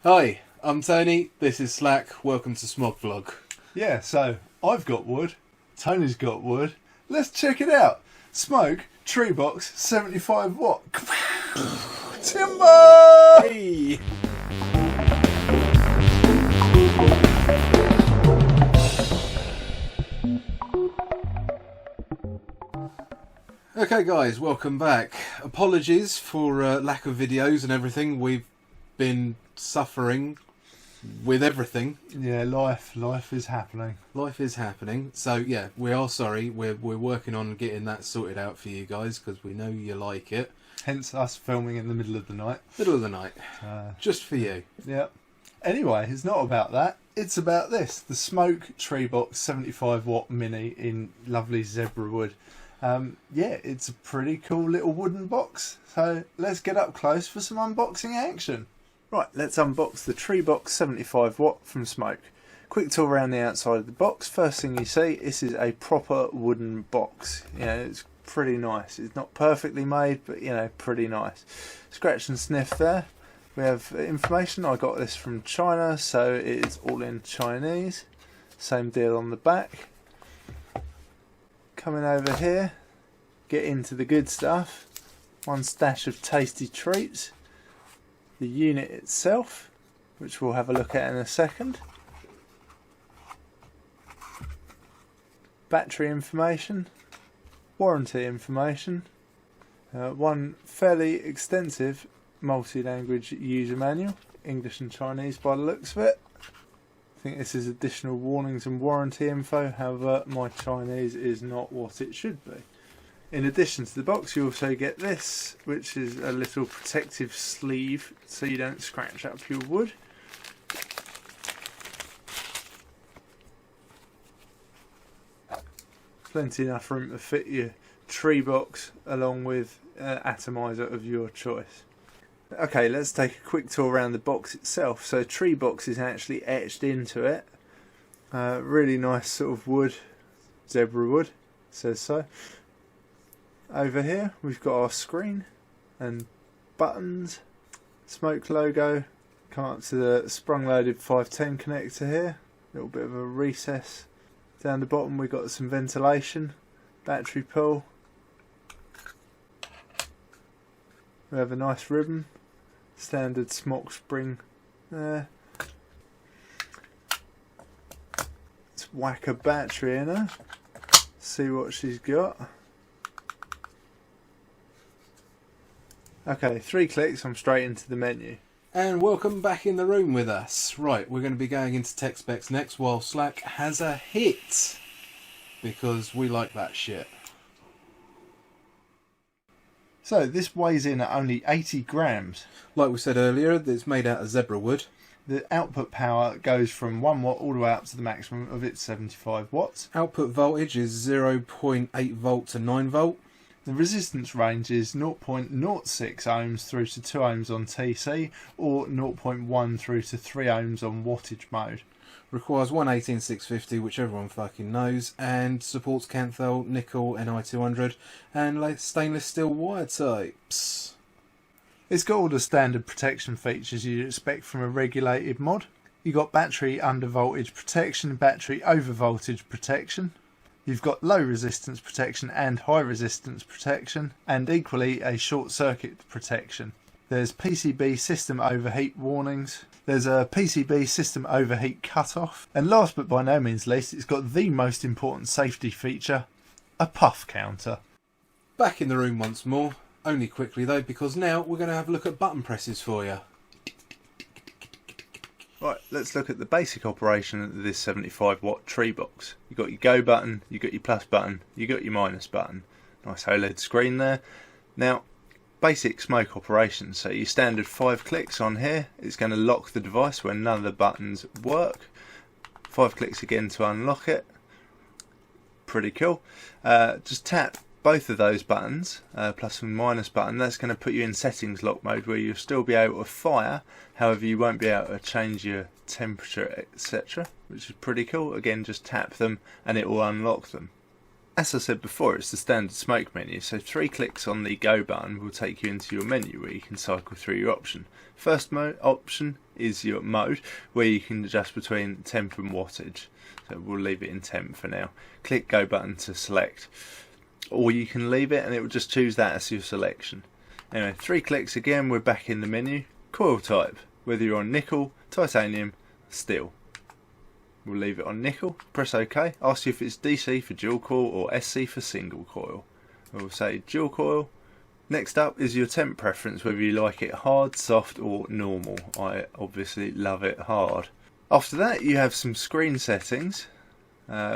Hi, I'm Tony, this is Slack, welcome to Smog Vlog. Yeah, so I've got wood, Tony's got wood. Let's check it out. Smok Treebox 75w. Timber! Hey! Okay guys, welcome back. Apologies for lack of videos and everything. We've been suffering with everything. Yeah, life is happening. Life is happening. So yeah, we are sorry. We're working on getting that sorted out for you guys because we know you like it. Hence us filming in the middle of the night. Middle of the night. Just for you. Yeah. Anyway, it's not about that. It's about this. The Smok Treebox 75w mini in lovely zebra wood. Yeah, it's a pretty cool little wooden box. So let's get up close for some unboxing action. Right, let's unbox the Treebox 75w from Smok. Quick tour around the outside of the box. First thing you see, this is a proper wooden box. You know, it's pretty nice. It's not perfectly made, but you know, pretty nice. Scratch and sniff there. We have information. I got this from China, so it is all in Chinese. Same deal on the back. Coming over here, get into the good stuff. One stash of tasty treats. The unit itself, which we'll have a look at in a second. Battery information. Warranty information. One fairly extensive multi-language user manual. English and Chinese by the looks of it. I think this is additional warnings and warranty info, however my Chinese is not what it should be. In addition to the box you also get this, which is a little protective sleeve so you don't scratch up your wood. Plenty enough room to fit your tree box along with an atomizer of your choice. Okay, let's take a quick tour around the box itself. So tree box is actually etched into it. Really nice sort of wood, zebra wood, says so. Over here we've got our screen and buttons, Smok logo. Come up to the sprung loaded 510 connector here. A little bit of a recess. Down the bottom we've got some ventilation, battery pull. We have a nice ribbon, standard Smok spring there. Let's whack a battery in her, see what she's got. Okay, 3 clicks, I'm straight into the menu. And welcome back in the room with us. Right, we're going to be going into tech specs next while Slack has a hit. Because we like that shit. So this weighs in at only 80 grams. Like we said earlier, it's made out of zebra wood. The output power goes from 1 watt all the way up to the maximum of its 75 watts. Output voltage is 0.8 volt to 9 volt. The resistance range is 0.06 ohms through to 2 ohms on TC or 0.1 through to 3 ohms on wattage mode. Requires 118-650, which everyone fucking knows, and supports Canthal, nickel, Ni200 and stainless steel wire types. It's got all the standard protection features you'd expect from a regulated mod. You've got battery under voltage protection, battery over voltage protection. You've got low resistance protection and high resistance protection, and equally a short circuit protection. There's PCB system overheat warnings. There's a PCB system overheat cutoff. And last but by no means least, it's got the most important safety feature, a puff counter. Back in the room once more, only quickly though, because now we're going to have a look at button presses for you. Right, let's look at the basic operation of this 75w tree box. You've got your go button, you've got your plus button, you've got your minus button. Nice OLED screen there. Now, basic Smok operation. So your standard 5 clicks on here, it's going to lock the device when none of the buttons work. 5 clicks again to unlock it. Pretty cool. Just tap both of those buttons, plus and minus button. That's going to put you in settings lock mode where you'll still be able to fire, however you won't be able to change your temperature, etc., which is pretty cool. Again, just tap them and it will unlock them. As I said before, it's the standard Smok menu, so 3 clicks on the go button will take you into your menu where you can cycle through your option. First option is your mode, where you can adjust between temp and wattage. So we'll leave it in temp for now. Click go button to select, or you can leave it and it will just choose that as your selection. Anyway, 3 clicks again, we're back in the menu. Coil type, whether you're on nickel, titanium, steel. We'll leave it on nickel, press OK, ask you if it's DC for dual coil or SC for single coil. We'll say dual coil. Next up is your temp preference, whether you like it hard, soft or normal. I obviously love it hard. After that you have some screen settings,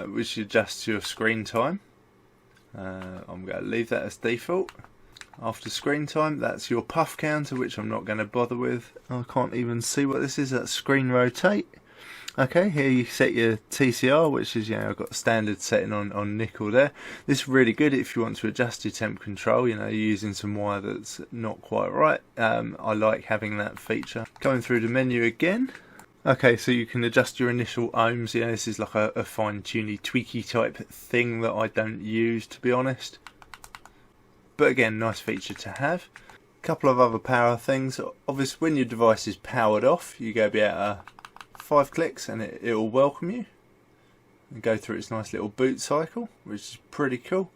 which adjusts your screen time. I'm going to leave that as default. After screen time, that's your puff counter, which I'm not going to bother with. I can't even see what this is. That's screen rotate. Okay, here you set your TCR, which is, I've got a standard setting on nickel there. This is really good if you want to adjust your temp control, you're using some wire that's not quite right. I like having that feature. Going through the menu again. Okay, so you can adjust your initial ohms. This is like a fine-tuney, tweaky type thing that I don't use, to be honest. But again, nice feature to have. A couple of other power things. Obviously, when your device is powered off, you go about 5 clicks and it will welcome you and go through its nice little boot cycle, which is pretty cool.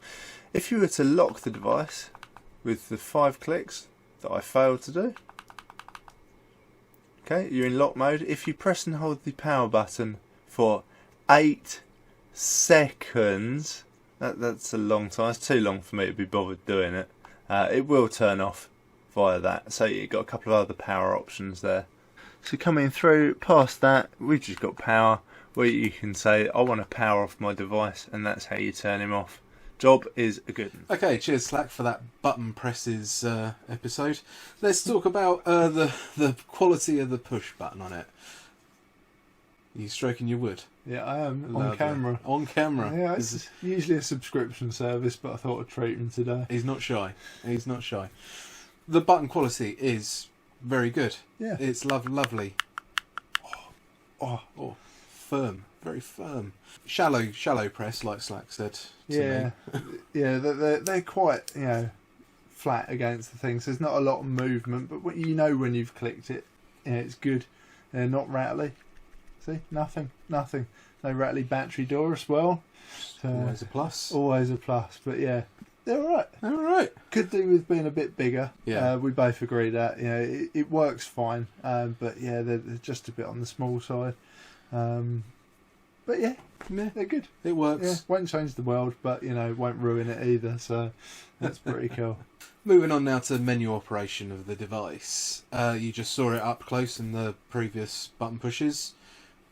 If you were to lock the device with the 5 clicks that I failed to do, okay, you're in lock mode. If you press and hold the power button for 8 seconds, that's a long time. It's too long for me to be bothered doing it. It will turn off via that. So you've got a couple of other power options there. So coming through past that, we've just got power, where you can say I want to power off my device, and that's how you turn him off. Job is a good one. Okay, cheers Slack for that button presses episode. Let's talk about the quality of the push button on it. Are you stroking your wood? Yeah, I am. Lovely. On camera. On camera. Yeah, it's usually a subscription service, but I thought I'd treat him today. He's not shy. He's not shy. The button quality is very good. Yeah. It's lovely. Oh, firm. Very firm. Shallow press, like Slack said to me. Yeah, they're quite, flat against the things. There's not a lot of movement, but when you've clicked it, it's good. They're not rattly. See, nothing. No rattly battery door as well. So, Always a plus. Always a plus, but yeah, they're alright. All right. Could do with being a bit bigger. Yeah. We both agree that it works fine, but yeah, they're just a bit on the small side. But yeah, they're good. It works. Yeah, won't change the world, but won't ruin it either. So that's pretty cool. Moving on now to menu operation of the device. You just saw it up close in the previous button pushes.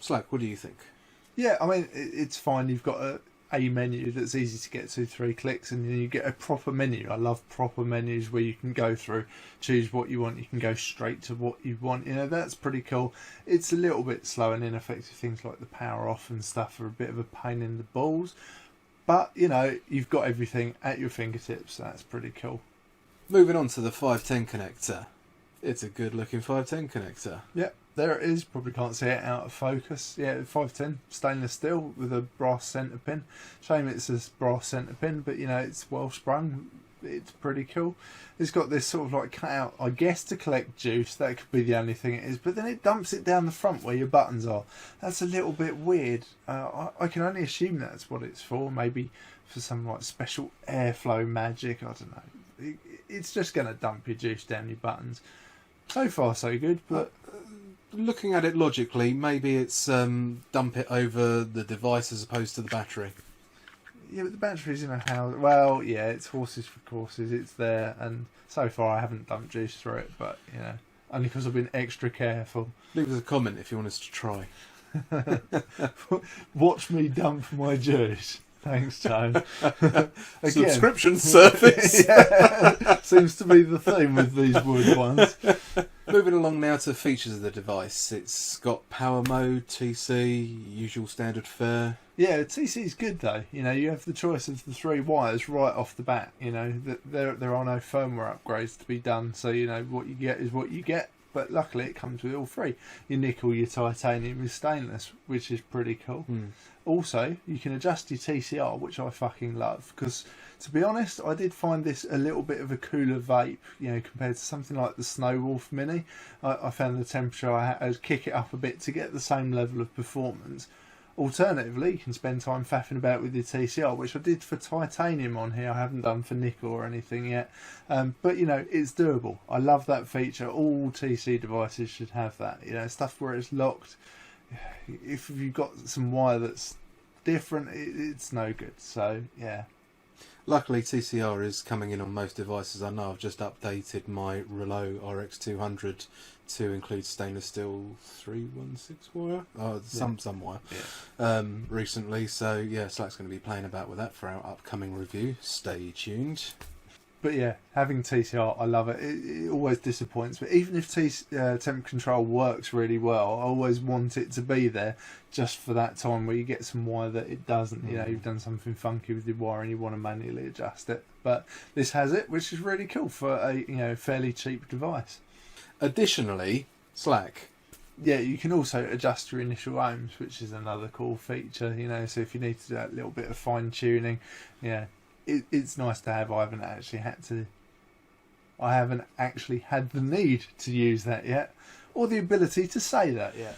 Slack, what do you think? Yeah, I mean it's fine. You've got a menu that's easy to get to, 3 clicks, and then you get a proper menu. I love proper menus where you can go through, choose what you want, you can go straight to what you want. That's pretty cool. It's a little bit slow and ineffective. Things like the power off and stuff are a bit of a pain in the balls, but you've got everything at your fingertips. So that's pretty cool. Moving on to the 510 connector. It's a good looking 510 connector. Yep, there it is. Probably can't see it out of focus. Yeah, 510 stainless steel with a brass centre pin. Shame it's a brass centre pin, but it's well sprung. It's pretty cool. It's got this sort of like cutout, I guess, to collect juice. That could be the only thing it is. But then it dumps it down the front where your buttons are. That's a little bit weird. I can only assume that's what it's for. Maybe for some like special airflow magic. I don't know. It's just going to dump your juice down your buttons. So far, so good. But looking at it logically, maybe it's dump it over the device as opposed to the battery. Yeah, but the battery's in a house. Well, yeah, it's horses for courses. It's there, and so far I haven't dumped juice through it. But only because I've been extra careful. Leave us a comment if you want us to try. Watch me dump my juice. Thanks, Tone. Subscription service. Yeah, seems to be the theme with these wood ones. Moving along now to features of the device. It's got power mode, TC, usual standard fare. Yeah, TC's good though. You have the choice of the 3 wires right off the bat. There are no firmware upgrades to be done, so what you get is what you get. but luckily it comes with all three: your nickel, your titanium, your stainless, which is pretty cool. Also, you can adjust your TCR, which I fucking love, because to be honest, I did find this a little bit of a cooler vape, you know, compared to something like the Snow Wolf Mini. I found the temperature, I had to kick it up a bit to get the same level of performance. Alternatively, you can spend time faffing about with your TCR, which I did for titanium on here. I haven't done for nickel or anything yet. But, you know, it's doable. I love that feature. All TC devices should have that. You know, stuff where it's locked. If you've got some wire that's different, it's no good. So, yeah. Luckily, TCR is coming in on most devices. I know I've just updated my Relo RX200 to include stainless steel 316 wire, some wire, recently. So yeah, Slack's going to be playing about with that for our upcoming review. Stay tuned. But yeah, having TCR, I love it. It always disappoints me. Even if temp control works really well, I always want it to be there just for that time where you get some wire that it doesn't. You know, you've done something funky with your wire and you want to manually adjust it. But this has it, which is really cool for a fairly cheap device. Additionally, Slack. Yeah, you can also adjust your initial ohms, which is another cool feature. You know, so if you need to do that little bit of fine tuning, yeah. It's nice to have. I haven't actually had the need to use that yet, or the ability to say that yet.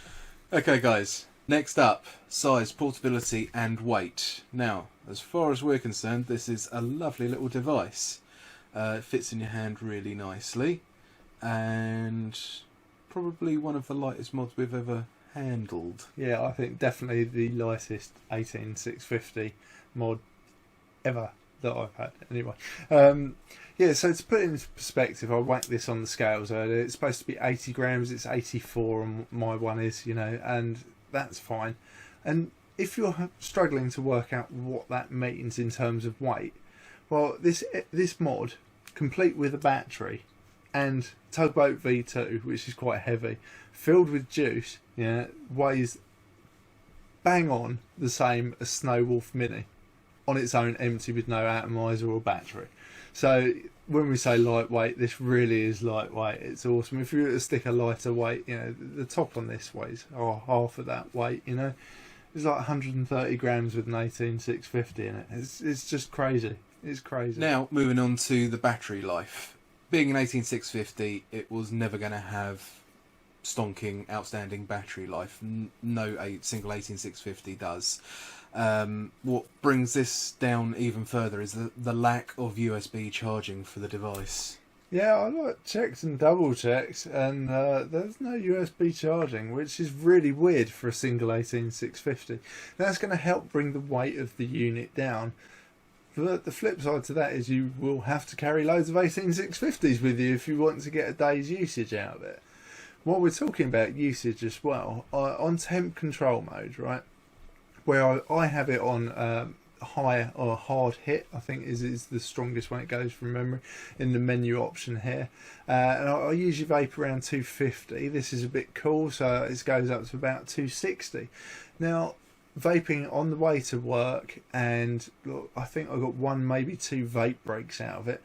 Okay, guys. Next up, size, portability, and weight. Now, as far as we're concerned, this is a lovely little device. It fits in your hand really nicely, and probably one of the lightest mods we've ever handled. Yeah, I think definitely the lightest 18650 mod ever that I've had. Anyway, yeah, so to put it into perspective, I whacked this on the scales earlier. It's supposed to be 80 grams, it's 84 and my one is, you know, and that's fine. And if you're struggling to work out what that means in terms of weight, well, this mod, complete with a battery and Tugboat V2, which is quite heavy, filled with juice, yeah, weighs bang on the same as Snow Wolf Mini on its own, empty with no atomizer or battery. So when we say lightweight, this really is lightweight. It's awesome. If you were to stick a lighter weight, you know, the top on this weighs half of that weight, you know. It's like 130 grams with an 18650 in it. It's just crazy. It's crazy. Now, moving on to the battery life. Being an 18650, it was never going to have stonking, outstanding battery life. No single 18650 does. What brings this down even further is the lack of USB charging for the device. Yeah, I checked and double checked, and there's no USB charging, which is really weird for a single 18650. That's going to help bring the weight of the unit down. But the flip side to that is you will have to carry loads of 18650s with you if you want to get a day's usage out of it. While we're talking about usage as well, on temp control mode, right, where I have it on high or hard hit, I think is the strongest one it goes from memory in the menu option here, and I usually vape around 250. This is a bit cool, so it goes up to about 260. Now, vaping on the way to work, and look, I think I got one, maybe two vape breaks out of it.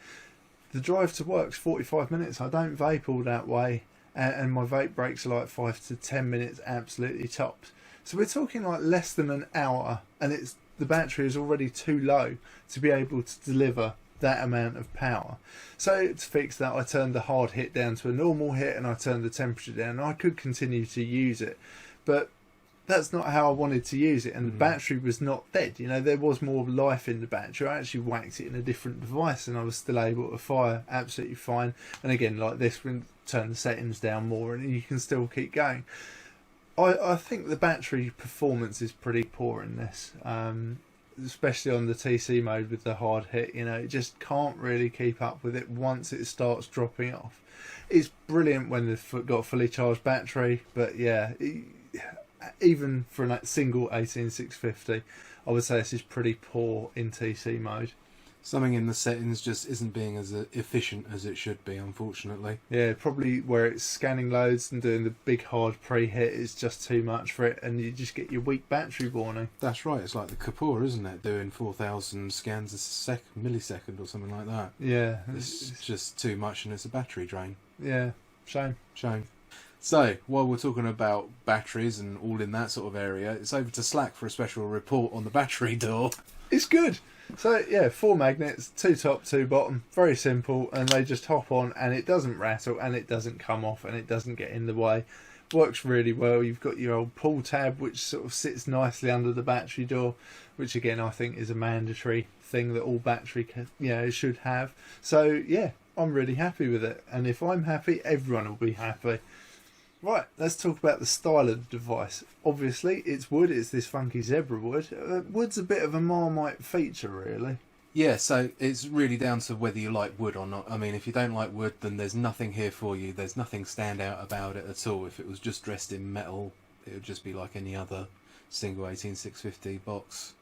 The drive to work's 45 minutes. I don't vape all that way, and my vape breaks are like 5 to 10 minutes, absolutely tops. So we're talking like less than an hour, and the battery is already too low to be able to deliver that amount of power. So to fix that, I turned the hard hit down to a normal hit, and I turned the temperature down. I could continue to use it, but that's not how I wanted to use it, and the battery was not dead. You know, there was more life in the battery. I actually whacked it in a different device, and I was still able to fire absolutely fine. And again, like this, we turn the settings down more, and you can still keep going. I think the battery performance is pretty poor in this, especially on the TC mode with the hard hit. You know, it just can't really keep up with it once it starts dropping off. It's brilliant when they've got a fully charged battery, but yeah, even for a single 18650, I would say this is pretty poor in TC mode. Something in the settings just isn't being as efficient as it should be, unfortunately. Yeah, probably where it's scanning loads and doing the big hard pre-hit is just too much for it, and you just get your weak battery warning. That's right, it's like the Kapoor, isn't it? Doing 4,000 scans a millisecond or something like that. Yeah. It's just too much, and it's a battery drain. Yeah, shame. Shame. So, while we're talking about batteries and all in that sort of area, it's over to Slack for a special report on the battery door. It's good. So yeah, 4 magnets, 2 top, 2 bottom, very simple, and they just hop on, and it doesn't rattle, and it doesn't come off, and it doesn't get in the way. Works really well. You've got your old pull tab, which sort of sits nicely under the battery door, which again I think is a mandatory thing that all battery should have. So yeah, I'm really happy with it, and if I'm happy, everyone will be happy. Right, let's talk about the style of the device. Obviously, it's wood. It's this funky zebra wood. Wood's a bit of a Marmite feature, really. Yeah, so it's really down to whether you like wood or not. I mean, if you don't like wood, then there's nothing here for you. There's nothing stand out about it at all. If it was just dressed in metal, it would just be like any other single 18650 box.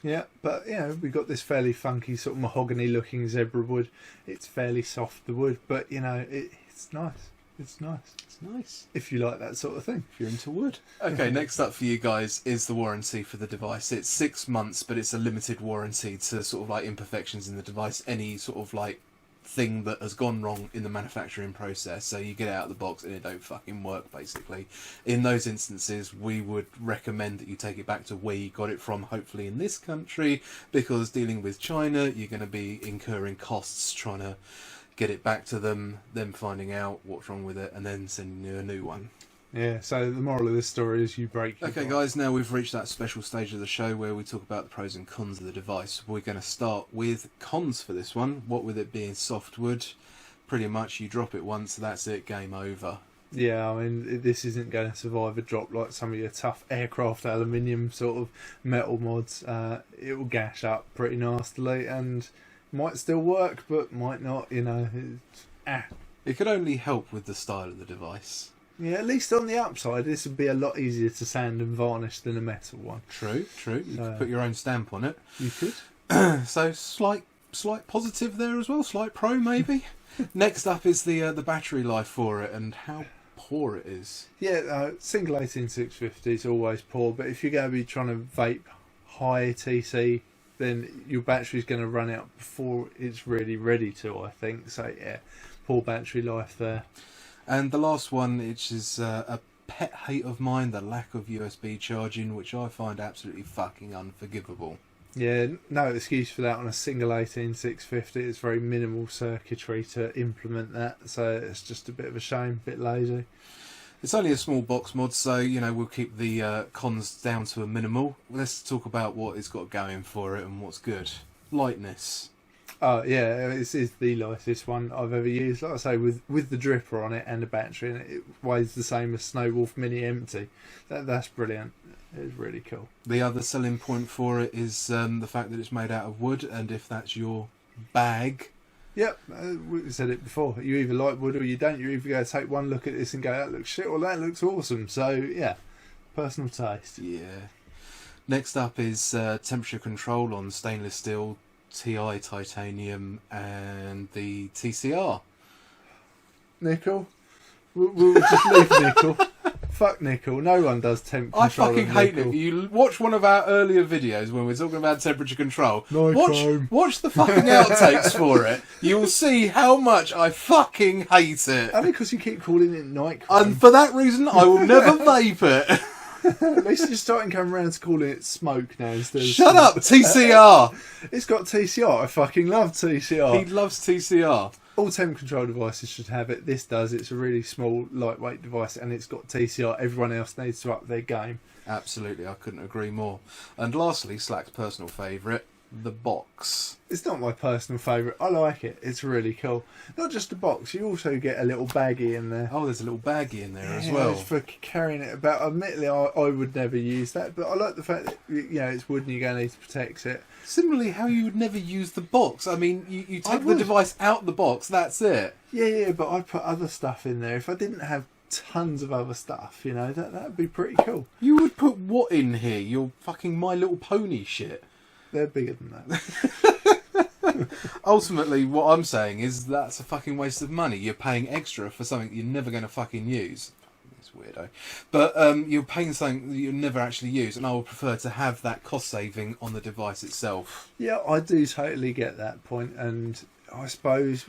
Yeah, but we've got this fairly funky sort of mahogany-looking zebra wood. It's fairly soft, the wood, but it's nice. It's nice. It's nice. If you like that sort of thing. If you're into wood. Okay, next up for you guys is the warranty for the device. It's 6 months, but it's a limited warranty to sort of like imperfections in the device. Any sort of like thing that has gone wrong in the manufacturing process. So you get it out of the box and it don't fucking work, basically. In those instances, we would recommend that you take it back to where you got it from, hopefully in this country, because dealing with China, you're going to be incurring costs trying to get it back to them finding out what's wrong with it, and then sending you a new one. Yeah, so the moral of this story is you break your Okay, bike. guys, now we've reached that special stage of the show where we talk about the pros and cons of the device. We're going to start with cons for this one. What with it being softwood, pretty much you drop it once, that's it, game over. Yeah, I mean, this isn't going to survive a drop like some of your tough aircraft aluminium sort of metal mods. It will gash up pretty nastily and might still work, but might not, It could only help with the style of the device. Yeah, at least on the upside, this would be a lot easier to sand and varnish than a metal one. True. You could put your own stamp on it. You could. So slight positive there as well, slight pro maybe. Next up is the battery life for it and how poor it is. Yeah, single 18650 is always poor, but if you're going to be trying to vape high TC, then your battery's going to run out before it's really ready to, I think. So yeah, poor battery life there. And the last one, which is a pet hate of mine, the lack of USB charging, which I find absolutely fucking unforgivable. Yeah, no excuse for that on a single 18650. It's very minimal circuitry to implement that, so it's just a bit of a shame, a bit lazy. It's only a small box mod, so we'll keep the cons down to a minimal. Let's talk about what it's got going for it and what's good. Lightness. Oh yeah, this is the lightest one I've ever used. Like I say, with the dripper on it and the battery in it, it weighs the same as Snowwolf Mini Empty. That's brilliant. It's really cool. The other selling point for it is the fact that it's made out of wood, and if that's your bag... Yep, we said it before. You either like wood or you don't. You either go take one look at this and go, that looks shit, or that looks awesome. So yeah, personal taste. Yeah. Next up is temperature control on stainless steel, TI titanium, and the TCR. Nickel. We'll just leave nickel. Fuck nickel. No one does temp control. I fucking hate nickel. it. You watch one of our earlier videos when we're talking about temperature control. Nichrome. Watch the fucking outtakes for it. You'll see how much I fucking hate it. Only because you keep calling it nichrome. And for that reason, I will never vape it. At least you're starting to come around to calling it smoke now instead of Shut up, TCR. It's got TCR. I fucking love TCR. He loves TCR. All temp control devices should have it. This does. It's a really small, lightweight device, and it's got TCR. Everyone else needs to up their game. Absolutely, I couldn't agree more. And lastly, Slack's personal favourite, the box. It's not my personal favourite. I like it. It's really cool. Not just the box. You also get a little baggie in there. Oh, there's a little baggie in there as Yeah, well. it's for carrying it about. Admittedly, I would never use that, but I like the fact that it's wood and you're going to need to protect it. Similarly, how you would never use the box. I mean, you I take the would. device out the box, that's it. Yeah, but I'd put other stuff in there. If I didn't have tons of other stuff, that'd be pretty cool. You would put what in here? Your fucking My Little Pony shit. They're bigger than that. Ultimately, what I'm saying is that's a fucking waste of money. You're paying extra for something you're never going to fucking use. It's weirdo. But you're paying something that you'll never actually use, and I would prefer to have that cost saving on the device itself. Yeah, I do totally get that point, and I suppose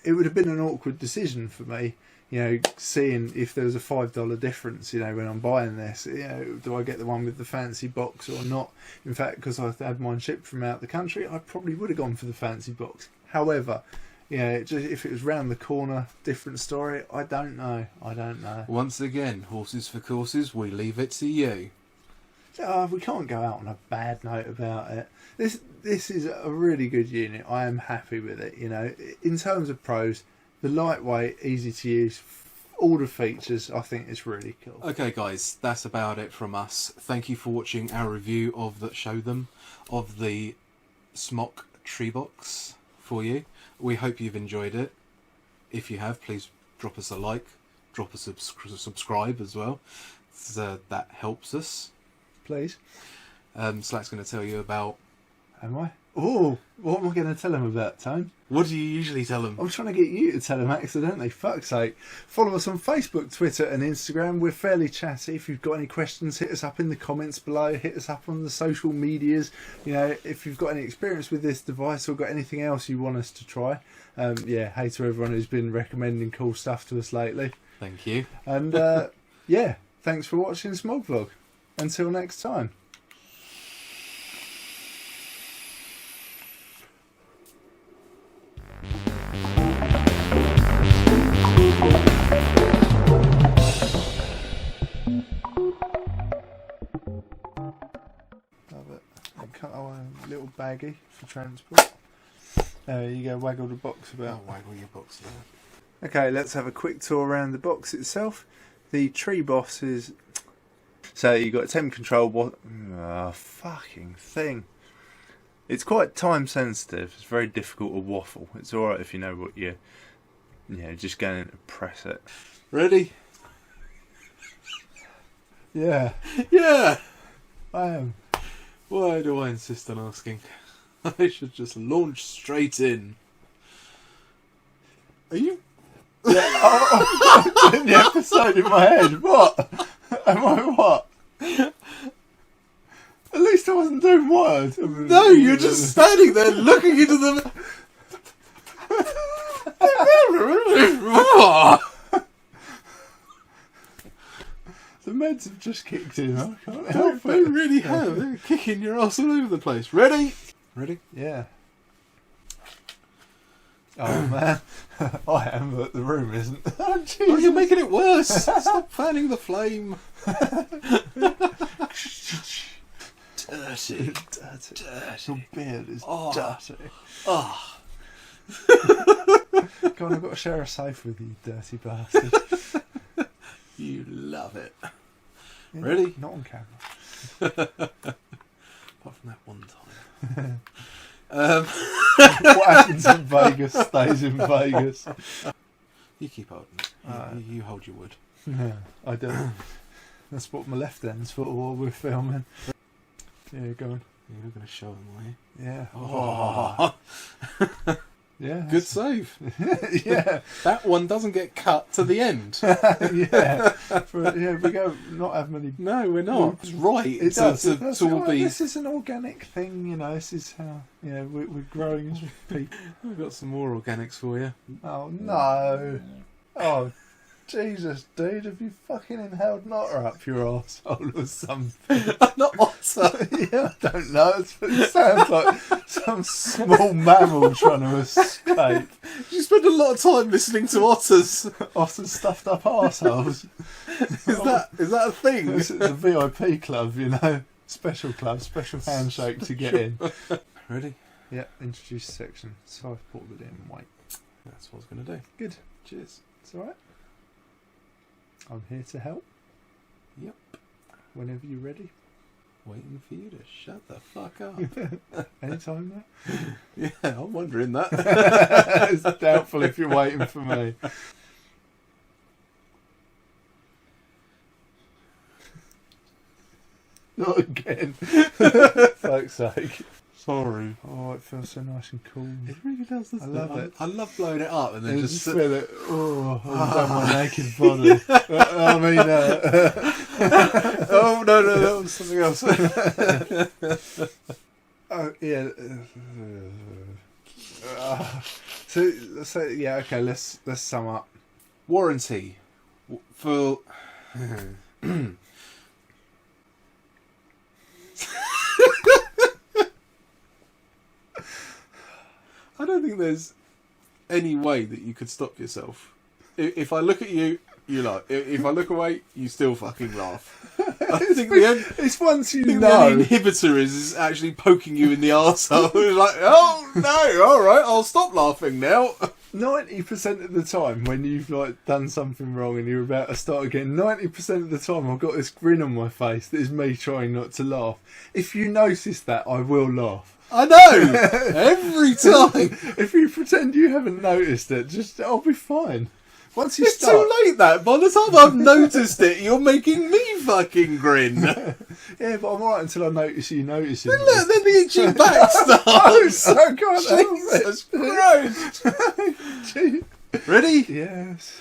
it would have been an awkward decision for me you know, seeing if there was a $5 difference, you know, when I'm buying this, you know, do I get the one with the fancy box or not? In fact, because I had mine shipped from out the country, I probably would have gone for the fancy box. However, you know, just if it was round the corner, different story. I don't know. Once again, horses for courses, we leave it to you. We can't go out on a bad note about it. This is a really good unit. I am happy with it. You know, in terms of pros, the lightweight, easy to use, all the features, I think it's really cool. Okay, guys, that's about it from us. Thank you for watching our review of the Smok Treebox for you. We hope you've enjoyed it. If you have, please drop us a like, drop us a subscribe as well. So that helps us. Please. Slack's going to tell you about... Am I? Oh, what am I going to tell him about, Tone? What do you usually tell them? I'm trying to get you to tell him accidentally. Fuck's sake. Follow us on Facebook, Twitter and Instagram. We're fairly chatty. If you've got any questions, hit us up in the comments below. Hit us up on the social medias. You know, if you've got any experience with this device or got anything else you want us to try. Yeah, hey to everyone who's been recommending cool stuff to us lately. Thank you. And yeah, thanks for watching Smog Vlog. Until next time. Love it. A little baggie for transport. There you go, waggle the box about. Oh, waggle your box there. Okay, let's have a quick tour around the box itself. The Treebox is... So you've got temp control... fucking thing. It's quite time sensitive. It's very difficult to waffle. It's alright if you know what you're... You know, just going to press it. Ready? Yeah. Yeah! I am. Why do I insist on asking? I should just launch straight in. Are you... Yeah, I'm doing the episode in my head. What? Am I what? At least I wasn't doing words. No, you're just standing there looking into the... The meds have just kicked in. I can't They help it. really have. They're kicking your ass all over the place. Ready? Ready? Yeah. Oh man, I am, but the room isn't. Oh, Oh, you're making it worse. Stop fanning the flame. Dirty. Dirty. Dirty. Your beard is Oh. dirty. Oh. Go on, I've got to share a safe with you, dirty bastard. You love it. Yeah, Ready? Not on camera. Apart from that one time. What happens in Vegas stays in Vegas. You keep holding it. You hold your wood. No, I don't. That's what my left hand's for while we're filming. Yeah, go on. You're not going to show them, are you? Yeah. Oh. Yeah. Good save. Yeah. That one doesn't get cut to the end. Yeah. Yeah, we go not have many. No, we're not. It's right. It does. To all be... This is an organic thing, you know. This is how we're growing as people. I've got some more organics for you. Oh no! Oh Jesus, dude! Have you fucking inhaled an otter up your arsehole or something? Not otter. Yeah, I don't know. It sounds like some small mammal trying to escape. You spend a lot of time listening to otters. Otters stuffed up arseholes. Is that a thing? It's a VIP club, you know. Special club, special handshake to get in. Ready? Yeah, introduce section. Size, portability and weight. That's what I was going to do. Good. Cheers. It's alright. I'm here to help. Yep. Whenever you're ready. Waiting for you to shut the fuck up. Anytime now. Yeah, I'm wondering that. It's doubtful if you're waiting for me. Not again. Fuck's sake. Sorry. Oh, it feels so nice and cool. It really does, doesn't I love it. I love blowing it up and then You just... just feel it. Oh, I've done my naked body. I mean, Oh, no, that was something else. oh, yeah. So yeah, okay. Let's sum up. Warranty for. I don't think there's any way that you could stop yourself. If I look at you, you laugh. If I look away, you still fucking laugh. I think It's once you the know. only inhibitor is actually poking you in the arsehole. It's like, oh no, all right, I'll stop laughing now. 90% of the time when you've like done something wrong and you're about to start again, 90% of the time I've got this grin on my face that is me trying not to laugh. If you notice that, I will laugh. I know, every time. If you pretend you haven't noticed it, just I'll be fine. Once you It's start, too late. That by the time I've noticed it, you're making me fucking grin. yeah, but I'm alright until I notice you noticing. Then look, then the itchy back Oh, starts. so God, Jesus Christ! Gee. Ready? Yes.